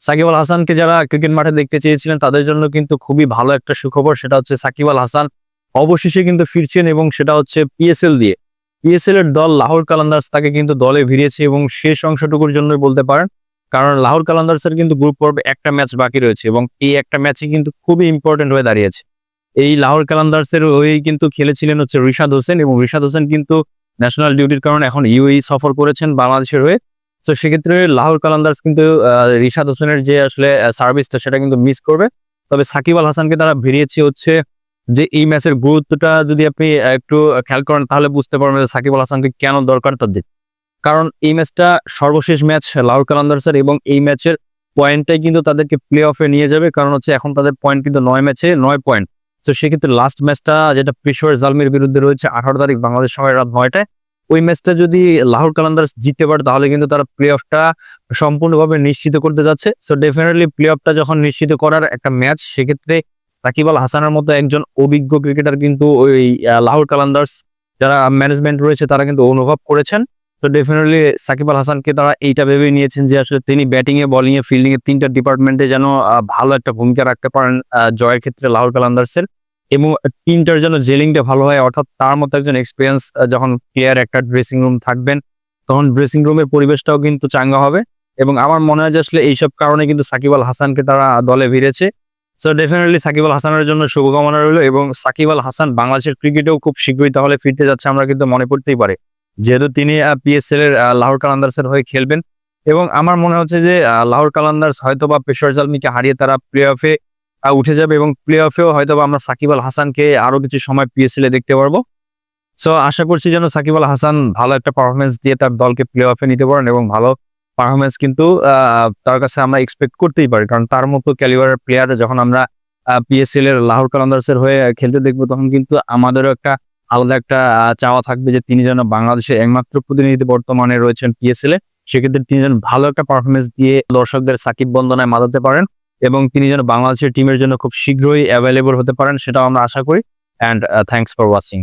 সাকিব আল হাসানকে যারা ক্রিকেট মাঠে দেখতে চেয়েছিলেন তাদের জন্য কিন্তু খুবই ভালো একটা সুখবর, সেটা হচ্ছে সাকিব আল হাসান অবশেষে কিন্তু ফিরছেন এবং সেটা হচ্ছে পিএসএল দিয়ে। পিএসএল এর দল লাহোর কালান্দার্স তাকে কিন্তু দলে ভিড়িয়েছে এবং শেষ অংশটুকুর জন্য বলতে পারেন, কারণ লাহোর কালান্দার্সের কিন্তু গ্রুপ পর্বে একটা ম্যাচ বাকি রয়েছে এবং এই একটা ম্যাচই কিন্তু খুবই ইম্পর্টেন্ট হয়ে দাঁড়িয়েছে। এই লাহোর কালান্দার্সের হয়েই কিন্তু খেলেছিলেন হচ্ছে রিশাদ হোসেন এবং রিশাদ হোসেন কিন্তু ন্যাশনাল ডিউটির কারণে এখন ইউএই সফর করেছেন বাংলাদেশের হয়ে। তো সেক্ষেত্রে লাহোর কালান্দার্স কিন্তু রিশাদ হোসেনের যে আসলে সার্ভিসটা সেটা কিন্তু মিস করবে। তবে সাকিব আল হাসানকে তারা ভিড়িয়েছে হচ্ছে যে এই ম্যাচের গুরুত্বটা যদি আপনি একটু খেয়াল করেন তাহলে বুঝতে পারবেন যে সাকিব আল হাসানকে কেন দরকার তাদের। কারণ এই ম্যাচটা সর্বশেষ ম্যাচ লাহোর কালান্দার্সের এবং এই ম্যাচের পয়েন্টটাই কিন্তু তাদেরকে প্লে অফে নিয়ে যাবে, কারণ হচ্ছে এখন তাদের পয়েন্ট কিন্তু 9 ম্যাচে 9 পয়েন্ট। তো সেক্ষেত্রে লাস্ট ম্যাচটা যেটা পেশোয়ার জালমির বিরুদ্ধে রয়েছে 18 তারিখ বাংলাদেশ সময় রাত 9টায়, ওই ম্যাচটা যদি লাহোর কালান্দার্স জিততে পারে তাহলে কিন্তু তারা প্লে অফটা সম্পূর্ণভাবে নিশ্চিত করতে যাচ্ছে। সো ডেফিনেটলি প্লে অফটা যখন নিশ্চিত করার একটা ম্যাচ, সেক্ষেত্রে সাকিব আল হাসানের মতো একজন অভিজ্ঞ ক্রিকেটার কিন্তু ওই লাহোর কালান্দার্স যারা ম্যানেজমেন্ট রয়েছে তারা কিন্তু অনুভব করেছেন। তো ডেফিনেটলি সাকিব আল হাসানকে তারা এইটা ভেবে নিয়েছেন যে আসলে তিনি ব্যাটিং এ, বোলিং এ, ফিল্ডিং এ তিনটা ডিপার্টমেন্টে যেন ভালো একটা ভূমিকা রাখতে পারেন জয়ের ক্ষেত্রে লাহোর কালান্দার্সের, এবং টিমটার জন্য জেলিংটা ভালো হয়। অর্থাৎ তার মতো একজন এক্সপিরিয়েন্স যখন প্লেয়ার একটা ড্রেসিং রুম থাকবেন তখন ড্রেসিং রুমের পরিবেশটাও কিন্তু চাঙ্গা হবে। এবং আমার মনে হয় যে আসলে এইসব কারণে কিন্তু সাকিব আল হাসানকে তারা দলে ভিড়েছে। সো ডেফিনেটলি সাকিব আল হাসানের জন্য শুভকামনা রইল এবং সাকিব আল হাসান বাংলাদেশের ক্রিকেটেও খুব শীঘ্রই তাহলে ফিরতে যাচ্ছে আমরা কিন্তু মনে করতেই পারে, যেহেতু তিনি পিএসএল এর লাহোর কালান্দার্সের হয়ে খেলবেন। এবং আমার মনে হচ্ছে যে লাহোর কালান্দার্স হয়তো বা পেশোয়ার জালমিকে হারিয়ে তারা প্লে অফে উঠে যাবে এবং প্লে অফেও হয়তো বা আমরা সাকিব আল হাসানকে আরো কিছু সময় পিএসএল এ দেখতে পারবো। সো আশা করছি যেন সাকিব আল হাসান ভালো একটা পারফরমেন্স দিয়ে তার দলকে প্লে অফে নিতে পারেন এবং ভালো পারফরমেন্স কিন্তু তার কাছে আমরা এক্সপেক্ট করতেই পারি, কারণ তার মতো ক্যালিবারের প্লেয়ার যখন আমরা পিএসএল এর লাহোর কালান্দার্সের হয়ে খেলতে দেখবো তখন কিন্তু আমাদেরও একটা আলাদা একটা চাওয়া থাকবে যে তিনি যেন বাংলাদেশের একমাত্র প্রতিনিধি বর্তমানে রয়েছেন পিএসএল এ, সেক্ষেত্রে তিনি যেন ভালো একটা পারফরমেন্স দিয়ে দর্শকদের সাকিব বন্দনায় মাতাতে পারেন এবং তিনি যেন বাংলাদেশের টিমের জন্য খুব শীঘ্রই অ্যাভেলেবল হতে পারেন, সেটাও আমরা আশা করি। And thanks for watching.